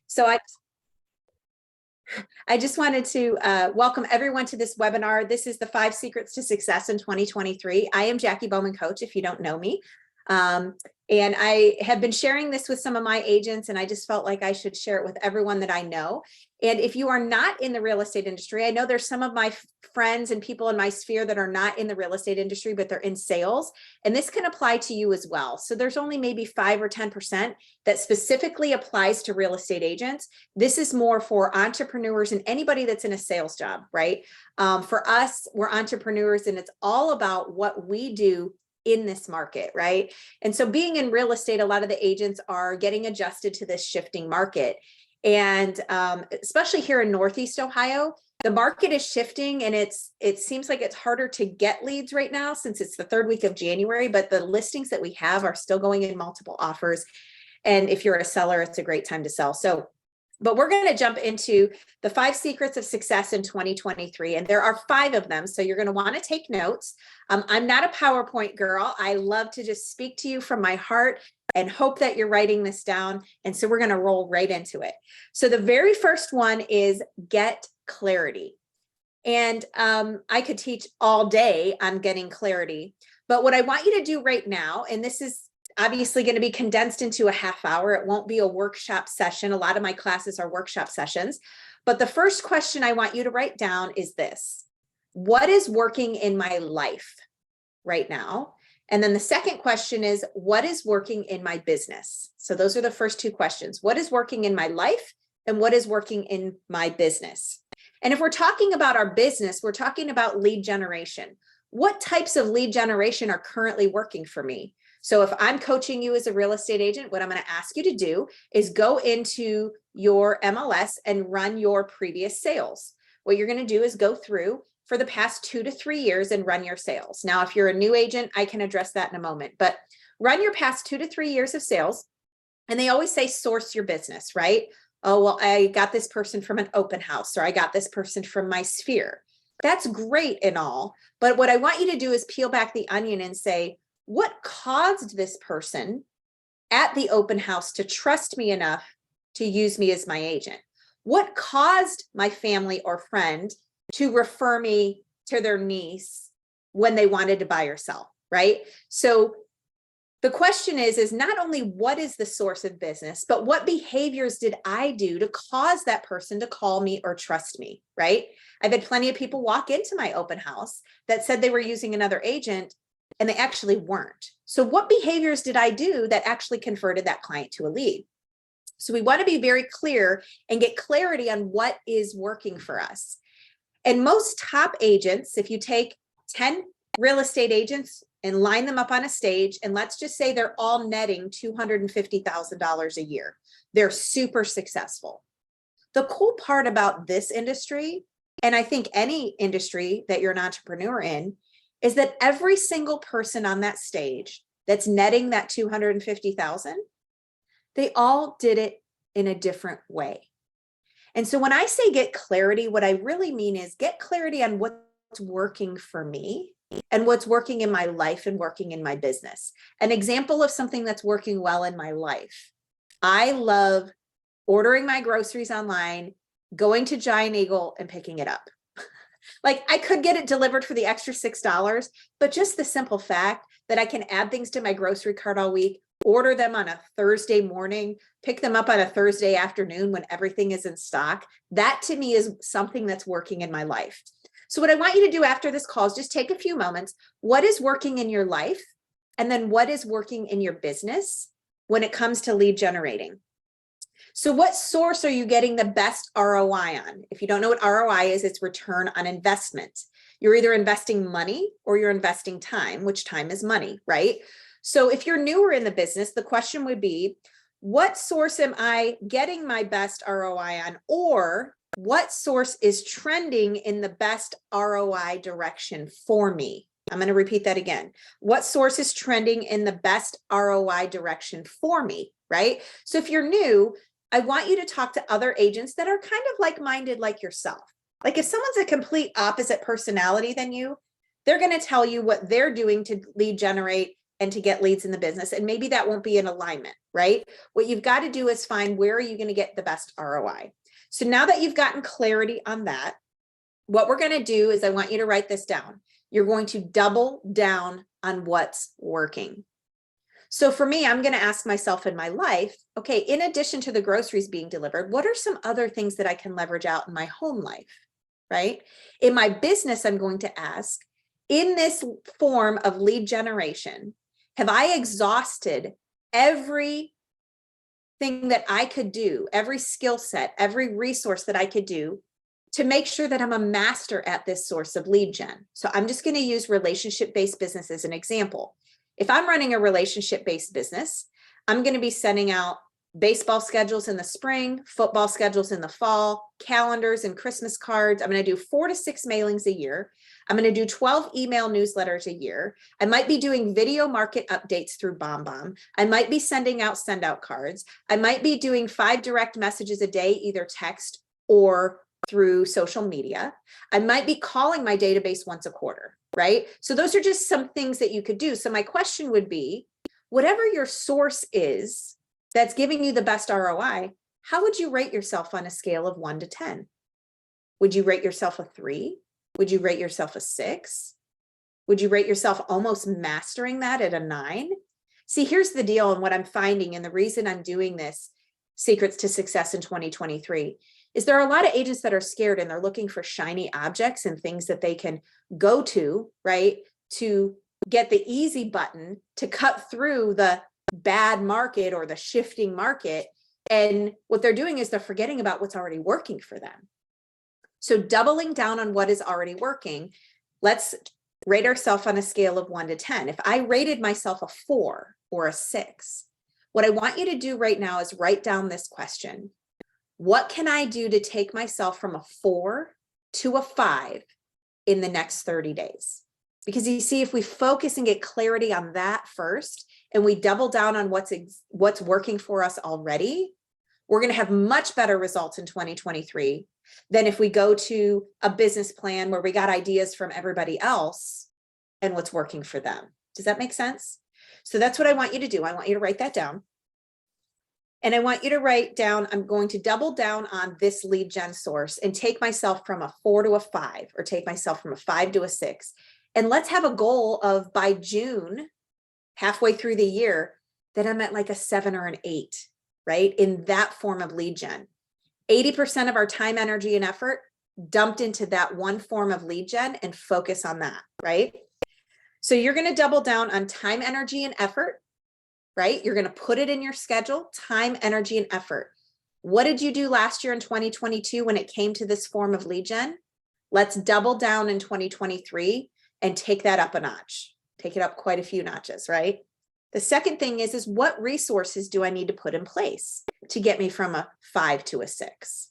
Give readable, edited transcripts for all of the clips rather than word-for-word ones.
So I just wanted to welcome everyone to this webinar. This is the 5 Secrets to Success in 2023. I am Jacqui Bowman Coach, if you don't know me. And I have been sharing this with some of my agents, and I just felt like I should share it with everyone that I know. And if you are not in the real estate industry, I know there's some of my friends and people in my sphere that are not in the real estate industry, but they're in sales. And this can apply to you as well. So there's only maybe 5 or 10% that specifically applies to real estate agents. This is more for entrepreneurs and anybody that's in a sales job, right? For us, we're entrepreneurs, and it's all about what we do in this market, right? And so being in real estate, a lot of the agents are getting adjusted to this shifting market. And especially here in Northeast Ohio, the market is shifting, and it seems like it's harder to get leads right now since it's the 3rd week of January, but the listings that we have are still going in multiple offers. And if you're a seller, it's a great time to sell. But we're going to jump into the 5 secrets of success in 2023. And there are 5 of them. So you're going to want to take notes. I'm not a PowerPoint girl. I love to just speak to you from my heart and hope that you're writing this down. And so we're going to roll right into it. So the very first one is get clarity. And I could teach all day on getting clarity. But what I want you to do right now, and this is obviously going to be condensed into a half hour. It won't be a workshop session. A lot of my classes are workshop sessions. But the first question I want you to write down is this: what is working in my life right now? And then the second question is, what is working in my business? So those are the first 2 questions. What is working in my life, and what is working in my business? And if we're talking about our business, we're talking about lead generation. What types of lead generation are currently working for me? So if I'm coaching you as a real estate agent, what I'm going to ask you to do is go into your MLS and run your previous sales. What you're going to do is go through for the past 2 to 3 years and run your sales. Now, if you're a new agent, I can address that in a moment, but run your past 2 to 3 years of sales. And they always say source your business, right? Oh, well, I got this person from an open house, or I got this person from my sphere. That's great and all. But what I want you to do is peel back the onion and say, what caused this person at the open house to trust me enough to use me as my agent? What caused my family or friend to refer me to their niece when they wanted to buy or sell, right? So the question is not only what is the source of business, but what behaviors did I do to cause that person to call me or trust me, right? I've had plenty of people walk into my open house that said they were using another agent, and they actually weren't. So what behaviors did I do that actually converted that client to a lead? So we want to be very clear and get clarity on what is working for us. And most top agents, if you take 10 real estate agents and line them up on a stage, and let's just say they're all netting $250,000 a year, they're super successful. The cool part about this industry, and I think any industry that you're an entrepreneur in, is that every single person on that stage that's netting that 250,000, they all did it in a different way. And so when I say get clarity, what I really mean is get clarity on what's working for me and what's working in my life and working in my business. An example of something that's working well in my life: I love ordering my groceries online, going to Giant Eagle and picking it up. Like, I could get it delivered for the extra $6, but just the simple fact that I can add things to my grocery cart all week, order them on a Thursday morning, pick them up on a Thursday afternoon when everything is in stock, that to me is something that's working in my life. So what I want you to do after this call is just take a few moments. What is working in your life? And then what is working in your business when it comes to lead generating? So what source are you getting the best ROI on? If you don't know what ROI is, it's return on investment. You're either investing money or you're investing time, which time is money, right? So if you're newer in the business, the question would be, what source am I getting my best ROI on? Or what source is trending in the best ROI direction for me? I'm going to repeat that again. What source is trending in the best ROI direction for me, right? So if you're new, I want you to talk to other agents that are kind of like-minded like yourself. Like if someone's a complete opposite personality than you, they're going to tell you what they're doing to lead generate and to get leads in the business. And maybe that won't be in alignment, right? What you've got to do is find where are you going to get the best ROI. So now that you've gotten clarity on that, what we're going to do is I want you to write this down. You're going to double down on what's working. So for me, I'm going to ask myself in my life, okay, in addition to the groceries being delivered, what are some other things that I can leverage out in my home life, right? In my business, I'm going to ask, in this form of lead generation, have I exhausted everything that I could do, every skill set, every resource that I could do to make sure that I'm a master at this source of lead gen? So I'm just going to use relationship-based business as an example. If I'm running a relationship-based business, I'm going to be sending out baseball schedules in the spring, football schedules in the fall, calendars and Christmas cards. I'm going to do 4 to 6 mailings a year. I'm going to do 12 email newsletters a year. I might be doing video market updates through BombBomb. I might be sending out send out cards. I might be doing 5 direct messages a day, either text or through social media. I might be calling my database once a quarter, right? So those are just some things that you could do. So my question would be, whatever your source is that's giving you the best ROI, how would you rate yourself on a scale of 1 to 10? Would you rate yourself a 3? Would you rate yourself a 6? Would you rate yourself almost mastering that at a 9? See, here's the deal, and what I'm finding, and the reason I'm doing this Secrets to Success in 2023, is there are a lot of agents that are scared and they're looking for shiny objects and things that they can go to, right, to get the easy button to cut through the bad market or the shifting market. And what they're doing is they're forgetting about what's already working for them. So doubling down on what is already working, let's rate ourselves on a scale of 1 to 10. If I rated myself a 4 or a 6, what I want you to do right now is write down this question. What can I do to take myself from a 4 to a 5 in the next 30 days? Because you see, if we focus and get clarity on that first, and we double down on what's working for us already, we're going to have much better results in 2023 than if we go to a business plan where we got ideas from everybody else and what's working for them. Does that make sense? So that's what I want you to do. I want you to write that down. And I want you to write down, I'm going to double down on this lead gen source and take myself from a 4 to a 5, or take myself from a 5 to a 6. And let's have a goal of by June, halfway through the year, that I'm at like a 7 or an 8, right? In that form of lead gen. 80% of our time, energy, and effort dumped into that one form of lead gen, and focus on that, right? So you're going to double down on time, energy, and effort, right? You're going to put it in your schedule, time, energy, and effort. What did you do last year in 2022 when it came to this form of lead gen? Let's double down in 2023 and take that up a notch. Take it up quite a few notches, right? The second thing is what resources do I need to put in place to get me from a 5 to a 6?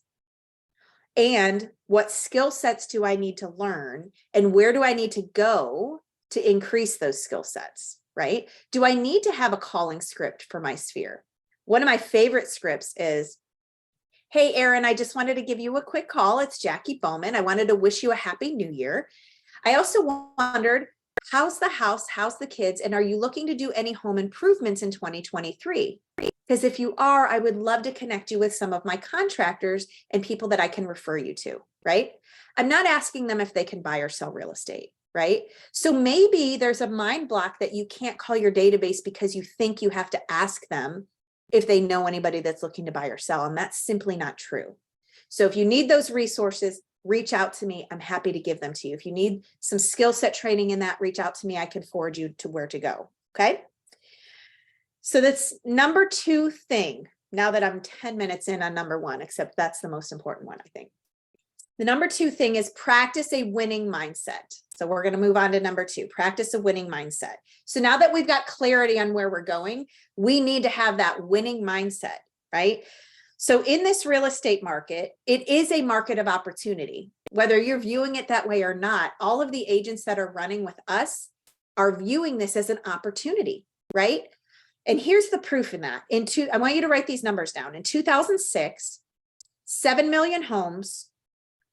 And what skill sets do I need to learn? And where do I need to go to increase those skill sets, right? Do I need to have a calling script for my sphere? One of my favorite scripts is, hey, Erin, I just wanted to give you a quick call. It's Jacqui Bowman. I wanted to wish you a happy new year. I also wondered, how's the house? How's the kids? And are you looking to do any home improvements in 2023? Because if you are, I would love to connect you with some of my contractors and people that I can refer you to, right? I'm not asking them if they can buy or sell real estate, right? So maybe there's a mind block that you can't call your database because you think you have to ask them if they know anybody that's looking to buy or sell. And that's simply not true. So if you need those resources, reach out to me. I'm happy to give them to you. If you need some skill set training in that, reach out to me. I can forward you to where to go. Okay. So that's number 2 thing. Now that I'm 10 minutes in on number 1, except that's the most important one, I think. The number 2 thing is practice a winning mindset. So we're going to move on to number 2, practice a winning mindset. So now that we've got clarity on where we're going, we need to have that winning mindset, right? So in this real estate market, it is a market of opportunity. Whether you're viewing it that way or not, all of the agents that are running with us are viewing this as an opportunity, right? And here's the proof in that. I want you to write these numbers down. In 2006, 7 million homes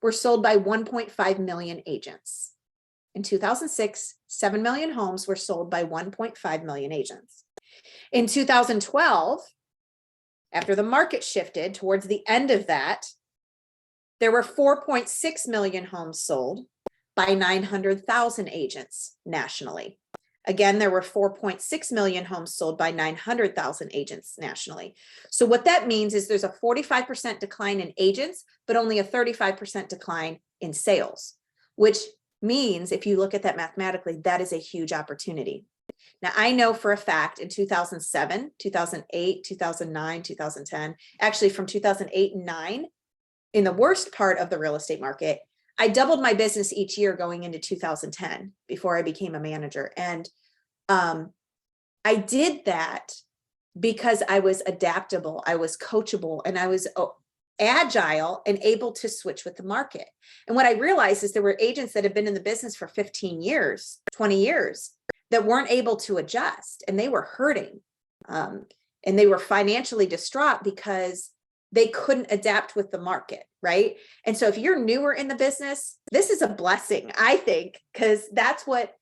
were sold by 1.5 million agents. In 2006, 7 million homes were sold by 1.5 million agents. In 2012, after the market shifted towards the end of that, there were 4.6 million homes sold by 900,000 agents nationally. Again, there were 4.6 million homes sold by 900,000 agents nationally. So what that means is there's a 45% decline in agents, but only a 35% decline in sales, which means if you look at that mathematically, that is a huge opportunity. Now, I know for a fact in 2007, 2008, 2009, 2010, actually from 2008 and 9, in the worst part of the real estate market, I doubled my business each year going into 2010 before I became a manager. And I did that because I was adaptable, I was coachable, and I was agile and able to switch with the market. And what I realized is there were agents that had been in the business for 15 years, 20 years that weren't able to adjust, and they were hurting. And they were financially distraught because they couldn't adapt with the market, right? And so if you're newer in the business, this is a blessing, I think, because that's what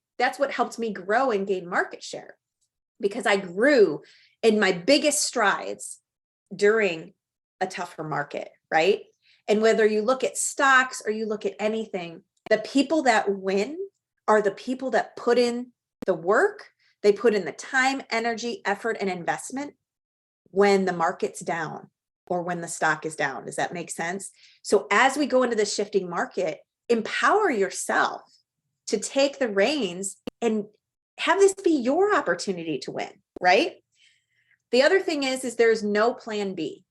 helped me grow and gain market share, because I grew in my biggest strides during a tougher market, right? And whether you look at stocks or you look at anything, the people that win are the people that put in the work, they put in the time, energy, effort, and investment when the market's down or when the stock is down. Does that make sense? So as we go into the shifting market, empower yourself to take the reins and have this be your opportunity to win, right? The other thing is there's no plan B,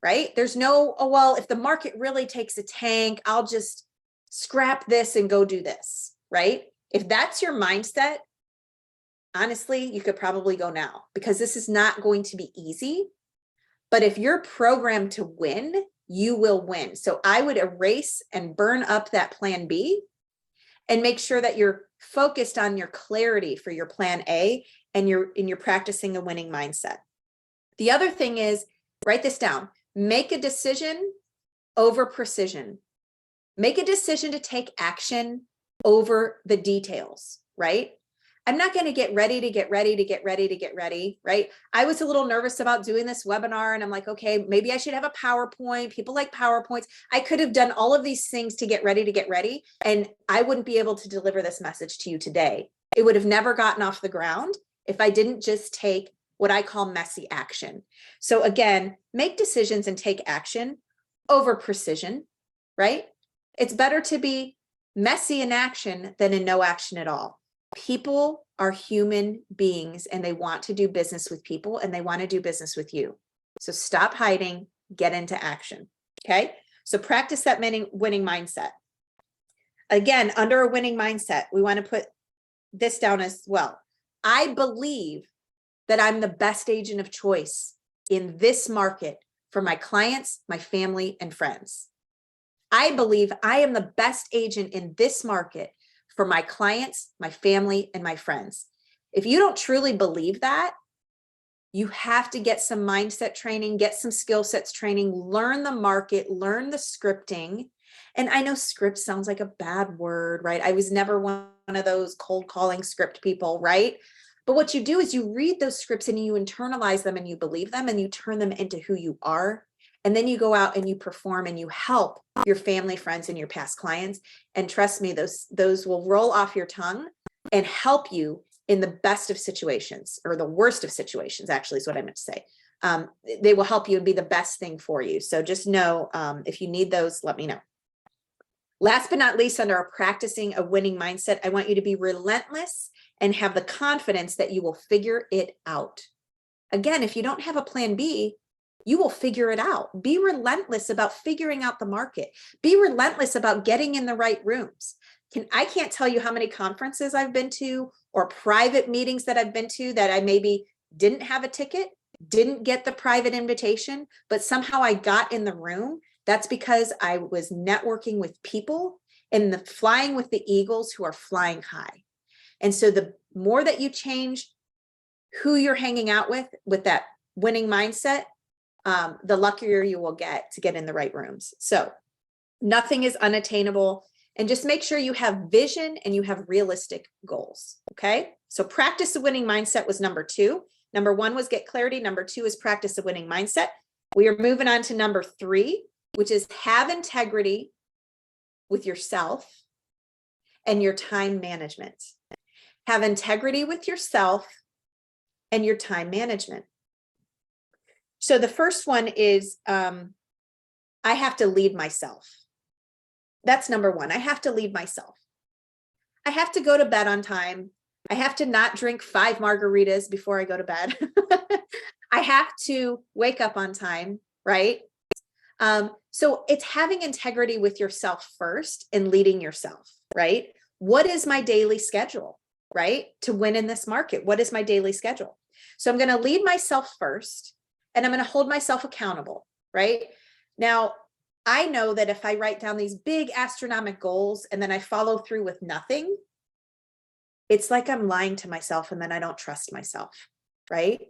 right? There's no, oh, well, if the market really takes a tank, I'll just scrap this and go do this, right? If that's your mindset, honestly, you could probably go now, because this is not going to be easy. But if you're programmed to win, you will win. So I would erase and burn up that plan B and make sure that you're focused on your clarity for your plan A, and you're practicing a winning mindset. The other thing is, write this down, make a decision over precision. Make a decision to take action over the details, right? I'm not going to get ready, right? I was a little nervous about doing this webinar, and I'm like, okay, maybe I should have a PowerPoint. People like PowerPoints. I could have done all of these things to get ready, and I wouldn't be able to deliver this message to you today. It would have never gotten off the ground if I didn't just take what I call messy action. So again, make decisions and take action over precision, right? It's better to be messy in action than in no action at all. People are human beings, and they want to do business with people, and they want to do business with you. So stop hiding, get into action. Okay. So practice that winning mindset. Again, under a winning mindset, we want to put this down as well. I believe that I'm the best agent of choice in this market for my clients, my family, and friends. I believe I am the best agent in this market for my clients, my family, and my friends. If you don't truly believe that, you have to get some mindset training, get some skill sets training, learn the market, learn the scripting. And I know script sounds like a bad word, right? I was never one of those cold calling script people, right? But what you do is you read those scripts and you internalize them and you believe them and you turn them into who you are. And then you go out and you perform and you help your family, friends, and your past clients. And trust me, those will roll off your tongue and help you in the best of situations, or the worst of situations, actually is what I meant to say. They will help you and be the best thing for you. So just know, if you need those, let me know. Last but not least, under practicing a winning mindset, I want you to be relentless and have the confidence that you will figure it out. Again, if you don't have a plan B, you will figure it out. Be relentless about figuring out the market. Be relentless about getting in the right rooms. I can't tell you how many conferences I've been to or private meetings that I've been to that I maybe didn't have a ticket, didn't get the private invitation, but somehow I got in the room. That's because I was networking with people and flying with the eagles who are flying high. And so the more that you change who you're hanging out with that winning mindset, the luckier you will get to get in the right rooms. So nothing is unattainable. And just make sure you have vision and you have realistic goals. Okay. So practice a winning mindset was number 2. Number 1 was get clarity. Number 2 is practice a winning mindset. We are moving on to number 3, which is have integrity with yourself and your time management. Have integrity with yourself and your time management. So the first one is, I have to lead myself. That's number 1. I have to lead myself. I have to go to bed on time. I have to not drink 5 margaritas before I go to bed. I have to wake up on time, right? So it's having integrity with yourself first and leading yourself, right? What is my daily schedule, right? To win in this market, what is my daily schedule? So I'm going to lead myself first, and I'm going to hold myself accountable, right? Now, I know that if I write down these big astronomical goals and then I follow through with nothing, it's like I'm lying to myself and then I don't trust myself, right?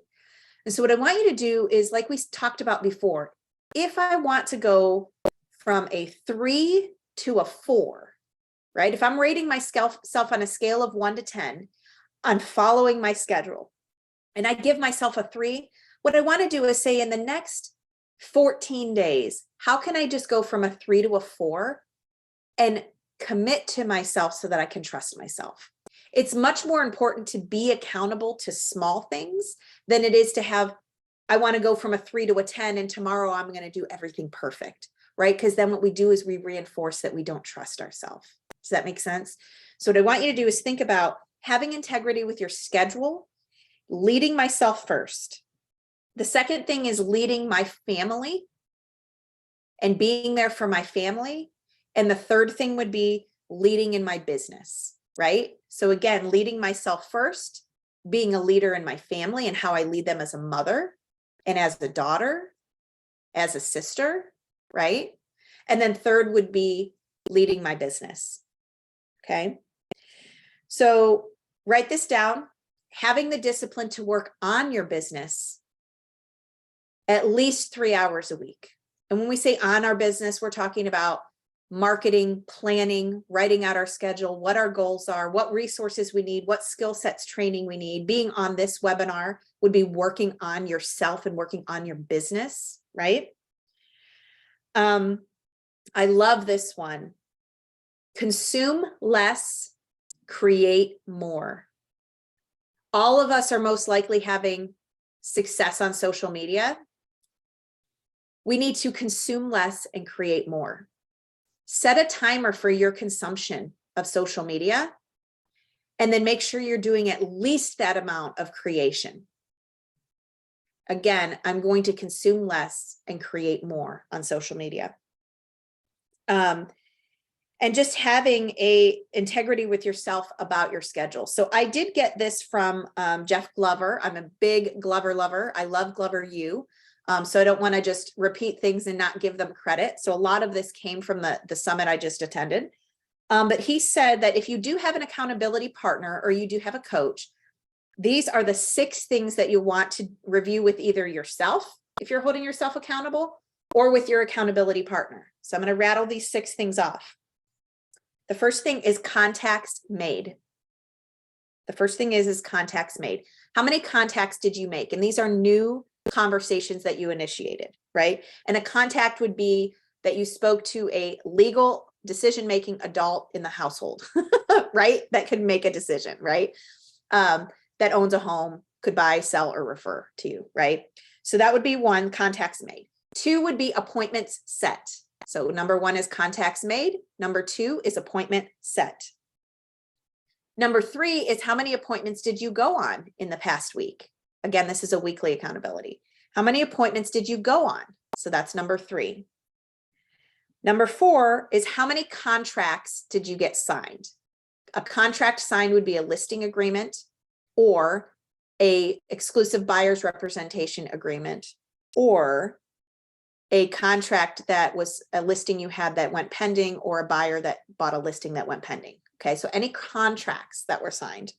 And so what I want you to do is, like we talked about before, if I want to go from a 3 to a 4, right? If I'm rating myself on a scale of 1 to 10 on following my schedule, and I give myself a 3, what I want to do is say in the next 14 days, how can I just go from a 3 to a 4 and commit to myself so that I can trust myself? It's much more important to be accountable to small things than it is to have, I want to go from a 3 to a 10 and tomorrow I'm going to do everything perfect, right? Because then what we do is we reinforce that we don't trust ourselves. Does that make sense? So what I want you to do is think about having integrity with your schedule, leading myself first. The second thing is leading my family and being there for my family. And the third thing would be leading in my business, right? So again, leading myself first, being a leader in my family and how I lead them as a mother and as a daughter, as a sister, right? And then third would be leading my business. Okay. So write this down, having the discipline to work on your business at least 3 hours a week. And when we say on our business, we're talking about marketing, planning, writing out our schedule, what our goals are, what resources we need, what skill sets training we need. Being on this webinar would be working on yourself and working on your business, right? I love this one. Consume less, create more. All of us are most likely having success on social media. We need to consume less and create more. Set a timer for your consumption of social media, and then make sure you're doing at least that amount of creation. Again, I'm going to consume less and create more on social media. And just having a integrity with yourself about your schedule. So I did get this from Jeff Glover. I'm a big Glover lover. I love Glover U. So I don't want to just repeat things and not give them credit. So a lot of this came from the summit I just attended. But he said that if you do have an accountability partner or you do have a coach, these are the 6 things that you want to review with either yourself, if you're holding yourself accountable, or with your accountability partner. So I'm going to rattle these 6 things off. The first thing is contacts made. The first thing is contacts made. How many contacts did you make? And these are new conversations that you initiated, right? And a contact would be that you spoke to a legal decision-making adult in the household, right? That could make a decision, right? That owns a home, could buy, sell, or refer to you, right? So that would be 1, contacts made. 2 would be appointments set. So number 1 is contacts made. Number 2 is appointment set. Number 3 is how many appointments did you go on in the past week? Again, this is a weekly accountability. How many appointments did you go on? So that's number 3. Number 4 is how many contracts did you get signed? A contract signed would be a listing agreement or a exclusive buyer's representation agreement, or a contract that was a listing you had that went pending, or a buyer that bought a listing that went pending. Okay, so any contracts that were signed.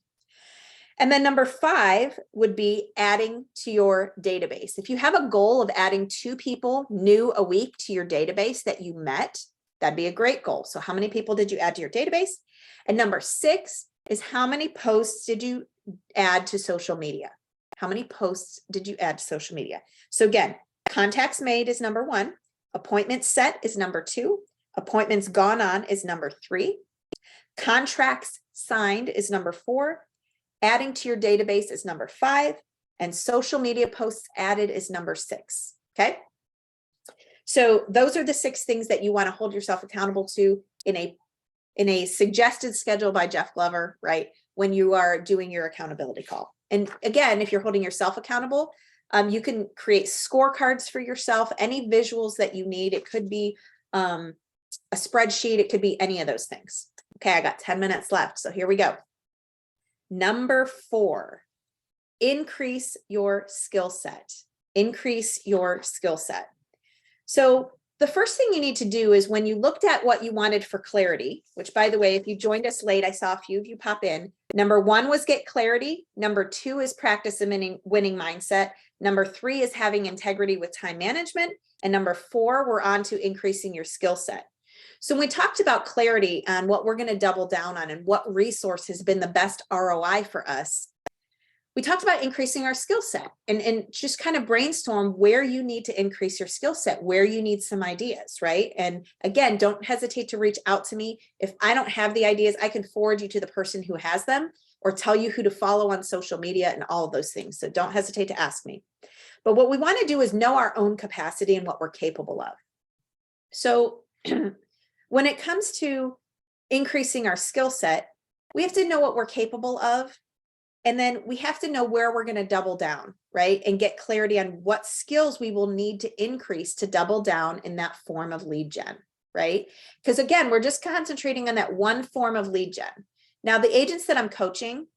And then number 5 would be adding to your database. If you have a goal of adding 2 people new a week to your database that you met, That'd be a great goal. So how many people did you add to your database? And number 6 is how many posts did you add to social media? How many posts did you add to social media? So again, contacts made is number 1. Appointments set is number 2. Appointments gone on is number 3. Contracts signed is number 4. Adding to your database is number 5. And social media posts added is number 6. Okay. So those are the 6 things that you want to hold yourself accountable to in a suggested schedule by Jeff Glover, right? When you are doing your accountability call. And again, if you're holding yourself accountable, you can create scorecards for yourself, any visuals that you need. It could be a spreadsheet. It could be any of those things. Okay, I got 10 minutes left. So here we go. Number 4, increase your skill set. Increase your skill set. So the first thing you need to do is when you looked at what you wanted for clarity, which by the way, if you joined us late, I saw a few of you pop in. Number 1 was get clarity. Number 2 is practice a winning mindset. Number 3 is having integrity with time management. And number 4, we're on to increasing your skill set. So when we talked about clarity on what we're going to double down on and what resource has been the best ROI for us, we talked about increasing our skill set and just kind of brainstorm where you need to increase your skill set, where you need some ideas, right? And again, don't hesitate to reach out to me. If I don't have the ideas, I can forward you to the person who has them or tell you who to follow on social media and all of those things. So don't hesitate to ask me. But what we want to do is know our own capacity and what we're capable of. So when it comes to increasing our skill set, we have to know what we're capable of. And then we have to know where we're going to double down, right? And get clarity on what skills we will need to increase to double down in that form of lead gen, right? Because again, we're just concentrating on that one form of lead gen. Now, the agents that I'm coaching,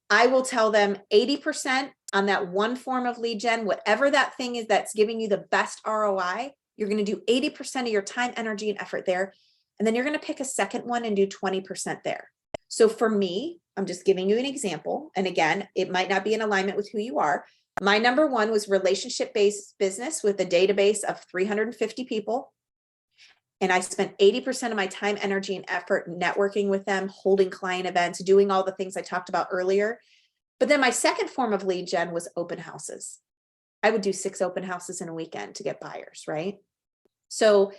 I will tell them 80% on that one form of lead gen, whatever that thing is that's giving you the best ROI, you're going to do 80% of your time, energy, and effort there. And then you're going to pick a second one and do 20% there. So for me, I'm just giving you an example. And again, it might not be in alignment with who you are. My number 1 was relationship-based business with a database of 350 people. And I spent 80% of my time, energy, and effort networking with them, holding client events, doing all the things I talked about earlier. But then my second form of lead gen was open houses. I would do 6 open houses in a weekend to get buyers, right? So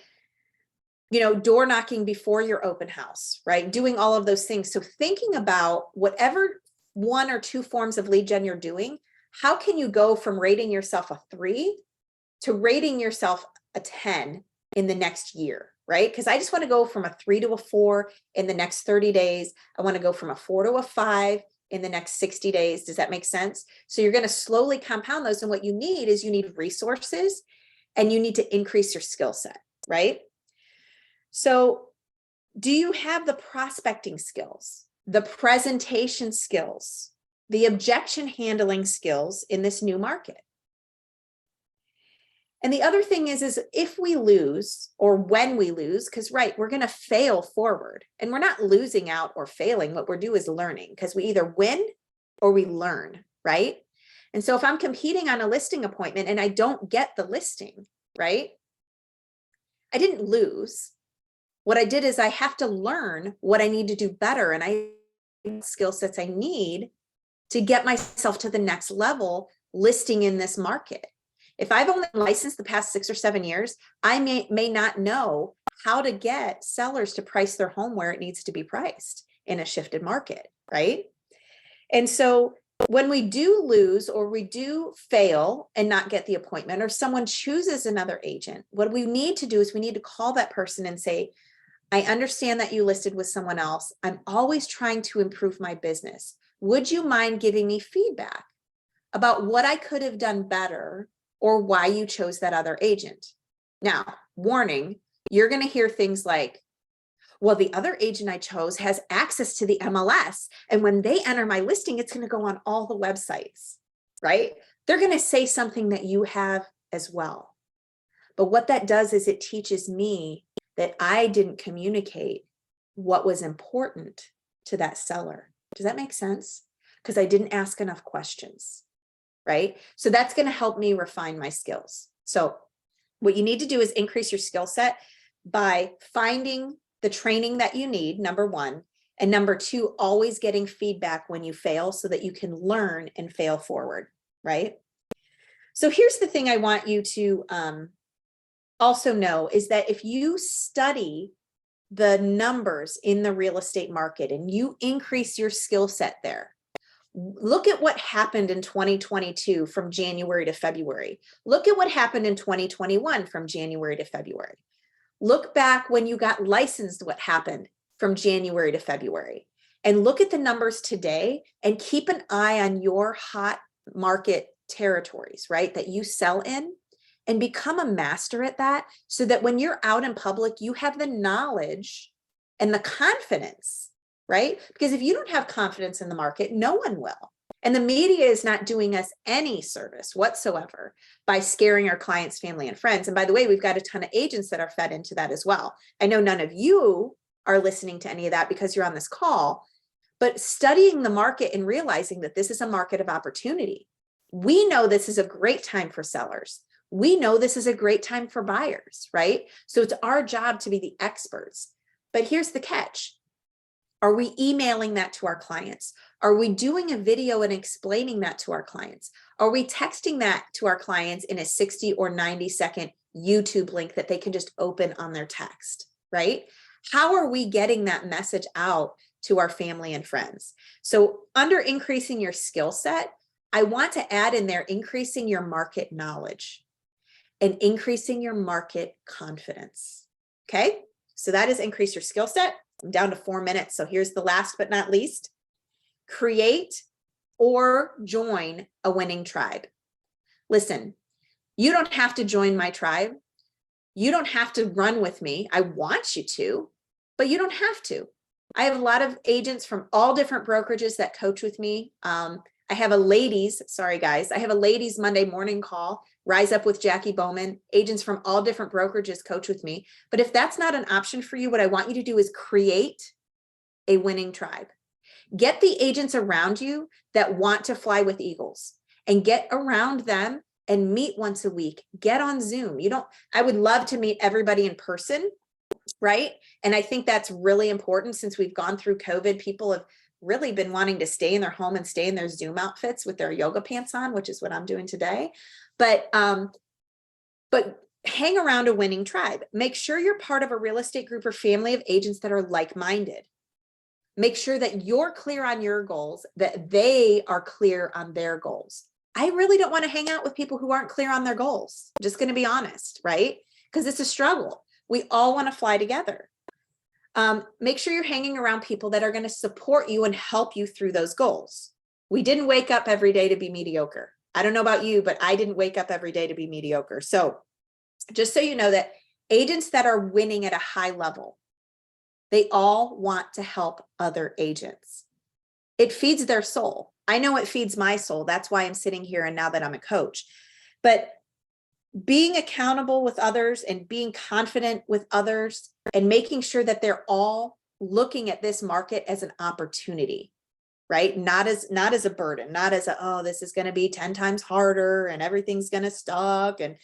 door knocking before your open house, right? Doing all of those things. So thinking about whatever 1 or 2 forms of lead gen you're doing, how can you go from rating yourself a 3 to rating yourself a 10 in the next year, right? Because I just want to go from a 3 to a 4 in the next 30 days. I want to go from a 4 to a 5 in the next 60 days. Does that make sense? So you're going to slowly compound those. And what you need is you need resources and you need to increase your skill set, right? So do you have the prospecting skills, the presentation skills, the objection handling skills in this new market? And the other thing is if we lose or when we lose, because right, we're going to fail forward and we're not losing out or failing. What we're doing is learning because we either win or we learn, right? And so if I'm competing on a listing appointment and I don't get the listing, right? I didn't lose. What I did is I have to learn what I need to do better and I skill sets I need to get myself to the next level listing in this market. If I've only been licensed the past 6 or 7 years, I may not know how to get sellers to price their home where it needs to be priced in a shifted market, right? And so when we do lose or we do fail and not get the appointment or someone chooses another agent, what we need to do is we need to call that person and say, I understand that you listed with someone else. I'm always trying to improve my business. Would you mind giving me feedback about what I could have done better or why you chose that other agent? Now, warning, you're going to hear things like, well, the other agent I chose has access to the MLS. And when they enter my listing, it's going to go on all the websites, right? They're going to say something that you have as well. But what that does is it teaches me that I didn't communicate what was important to that seller. Does that make sense? Because I didn't ask enough questions, right? So that's going to help me refine my skills. So what you need to do is increase your skill set. by finding the training that you need, number one, and number two, always getting feedback when you fail so that you can learn and fail forward, right? So here's the thing I want you to also know is that if you study the numbers in the real estate market and you increase your skill set there, look at what happened in 2022 from January to February. Look at what happened in 2021 from January to February. Look back when you got licensed, what happened from January to February. And look at the numbers today and keep an eye on your hot market territories, right, that you sell in, and become a master at that so that when you're out in public, you have the knowledge and the confidence, right? Because if you don't have confidence in the market, no one will. And the media is not doing us any service whatsoever by scaring our clients, family, and friends. And by the way, we've got a ton of agents that are fed into that as well. I know none of you are listening to any of that because you're on this call, but studying the market and realizing that this is a market of opportunity. We know this is a great time for sellers. We know this is a great time for buyers, right? So it's our job to be the experts. But here's the catch. Are we emailing that to our clients? Are we doing a video and explaining that to our clients? Are we texting that to our clients in a 60 or 90-second YouTube link that they can just open on their text, right? How are we getting that message out to our family and friends? So under increasing your skill set, I want to add in there increasing your market knowledge and increasing your market confidence. Okay, so that is increase your skill set. I'm down to 4 minutes. So here's the last but not least. Create or join a winning tribe. Listen, you don't have to join my tribe. You don't have to run with me. I want you to, but you don't have to. I have a lot of agents from all different brokerages that coach with me. I have a ladies, sorry guys, I have a ladies Monday morning call, Rise Up with Jacqui Bowman. Agents from all different brokerages coach with me. But if that's not an option for you, what I want you to do is create a winning tribe. Get the agents around you that want to fly with eagles and get around them and meet once a week. Get on Zoom. I would love to meet everybody in person, right? And I think that's really important since we've gone through COVID. People have really been wanting to stay in their home and stay in their Zoom outfits with their yoga pants on, which is what I'm doing today. But hang around a winning tribe. Make sure you're part of a real estate group or family of agents that are like-minded. Make sure that you're clear on your goals, that they are clear on their goals. I really don't want to hang out with people who aren't clear on their goals. I'm just going to be honest, right? Because it's a struggle. We all want to fly together. Make sure you're hanging around people that are going to support you and help you through those goals. We didn't wake up every day to be mediocre. I don't know about you, but I didn't wake up every day to be mediocre. So just so you know that agents that are winning at a high level, they all want to help other agents. It feeds their soul. I know it feeds my soul. That's why I'm sitting here and now that I'm a coach. But being accountable with others and being confident with others and making sure that they're all looking at this market as an opportunity, right? Not as a burden, not as oh, this is going to be 10 times harder and everything's going to suck. And,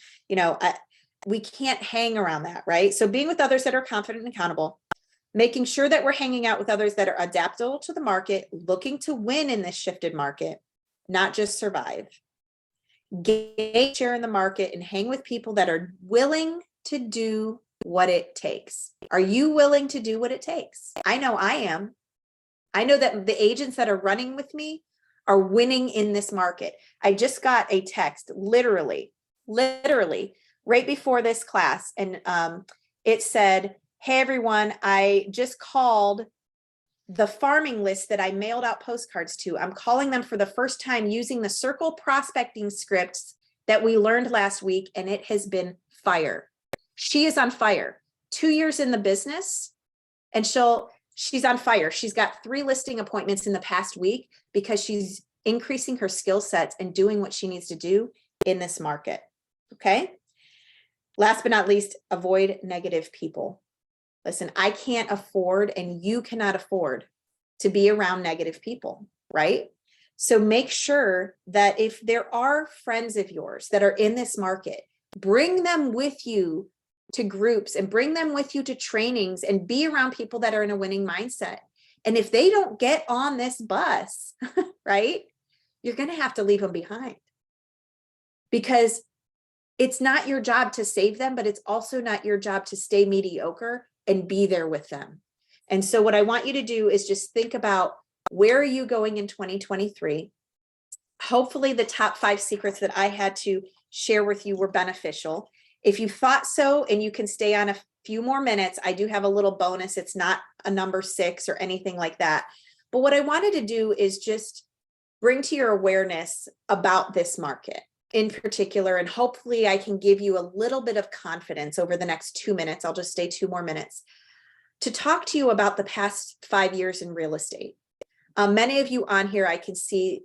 we can't hang around that, right? So being with others that are confident and accountable, making sure that we're hanging out with others that are adaptable to the market, looking to win in this shifted market, not just survive. Gain share in the market and hang with people that are willing to do what it takes. Are you willing to do what it takes? I know I am. I know that the agents that are running with me are winning in this market. I just got a text literally right before this class. And it said, hey, everyone, I just called the farming list that I mailed out postcards to. I'm calling them for the first time using the circle prospecting scripts that we learned last week, and it has been fire. She is on fire. 2 years in the business, and she's on fire. She's got 3 listing appointments in the past week because she's increasing her skill sets and doing what she needs to do in this market. Okay. Last but not least, avoid negative people. Listen, I can't afford, and you cannot afford to be around negative people, right? So make sure that if there are friends of yours that are in this market, bring them with you to groups and bring them with you to trainings and be around people that are in a winning mindset. And if they don't get on this bus, right, you're going to have to leave them behind, because it's not your job to save them, but it's also not your job to stay mediocre and be there with them. And so what I want you to do is just think about, where are you going in 2023? Hopefully the top 5 secrets that I had to share with you were beneficial. If you thought so and you can stay on a few more minutes, I do have a little bonus. It's not a number 6 or anything like that. But what I wanted to do is just bring to your awareness about this market in particular, and hopefully I can give you a little bit of confidence over the next 2 minutes. I'll just stay 2 more minutes to talk to you about the past 5 years in real estate. Many of you on here, I can see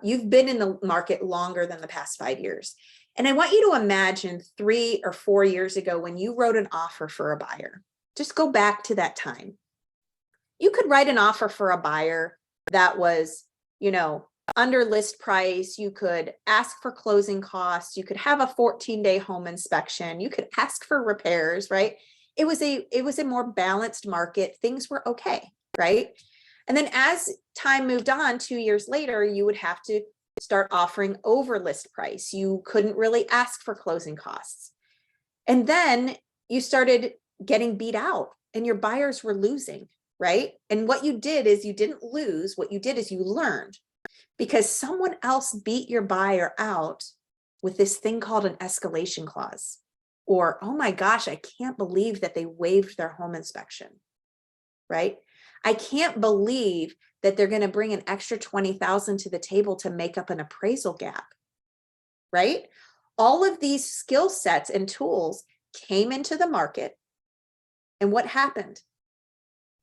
you've been in the market longer than the past 5 years. And I want you to imagine 3 or 4 years ago when you wrote an offer for a buyer. Just go back to that time. You could write an offer for a buyer that was, under list price. You could ask for closing costs. You could have a 14-day home inspection. You could ask for repairs, right? It was a more balanced market. Things were okay, right? And then as time moved on, 2 years later, you would have to start offering over list price. You couldn't really ask for closing costs. And then you started getting beat out and your buyers were losing, right? And what you did is you didn't lose. What you did is you learned, because someone else beat your buyer out with this thing called an escalation clause. Or, oh my gosh, I can't believe that they waived their home inspection, right? I can't believe that they're going to bring an extra $20,000 to the table to make up an appraisal gap, right? All of these skill sets and tools came into the market. And what happened?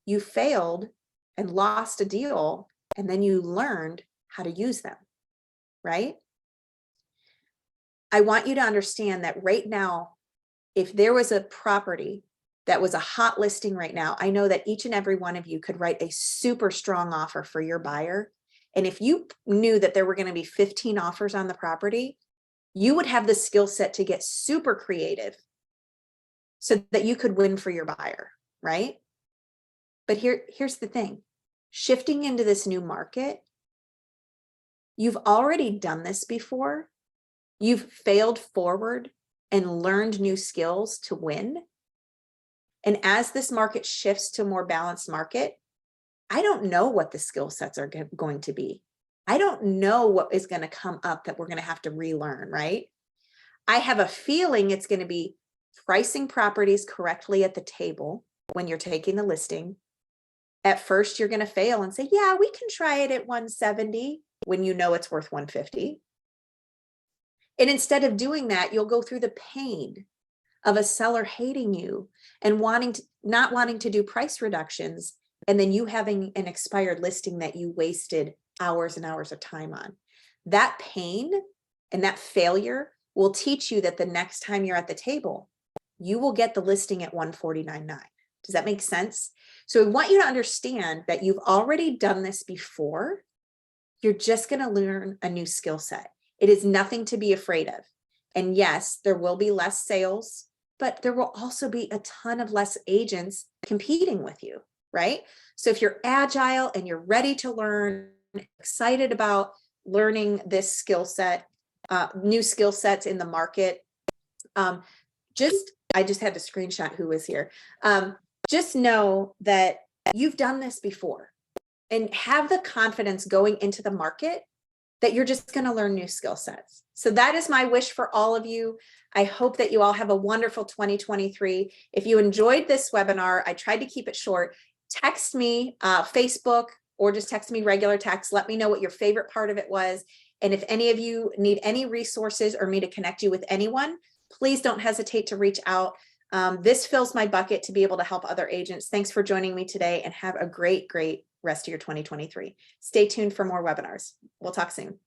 You failed and lost a deal, and then you learned how to use them, right? I want you to understand that right now, if there was a property that was a hot listing right now, I know that each and every one of you could write a super strong offer for your buyer. And if you knew that there were going to be 15 offers on the property, you would have the skill set to get super creative so that you could win for your buyer, right? But here's the thing. Shifting into this new market, you've already done this before. You've failed forward and learned new skills to win. And as this market shifts to a more balanced market, I don't know what the skill sets are going to be. I don't know what is going to come up that we're going to have to relearn, right? I have a feeling it's going to be pricing properties correctly at the table when you're taking the listing. At first, you're going to fail and say, yeah, we can try it at 170 when you know it's worth 150. And instead of doing that, you'll go through the pain of a seller hating you and not wanting to do price reductions, and then you having an expired listing that you wasted hours and hours of time on. That pain and that failure will teach you that the next time you're at the table, you will get the listing at 149.9. Does that make sense? So I want you to understand that you've already done this before. You're just going to learn a new skill set. It is nothing to be afraid of. And yes, there will be less sales, but there will also be a ton of less agents competing with you, right? So if you're agile and you're ready to learn, excited about learning this skill set, new skill sets in the market, I just had to screenshot who was here. Just know that you've done this before and have the confidence going into the market that you're just going to learn new skill sets. So that is my wish for all of you. I hope that you all have a wonderful 2023. If you enjoyed this webinar, I tried to keep it short. Text me, Facebook, or just text me regular text. Let me know what your favorite part of it was. And if any of you need any resources or me to connect you with anyone, please don't hesitate to reach out. This fills my bucket to be able to help other agents. Thanks for joining me today, and have a great, great rest of your 2023. Stay tuned for more webinars. We'll talk soon.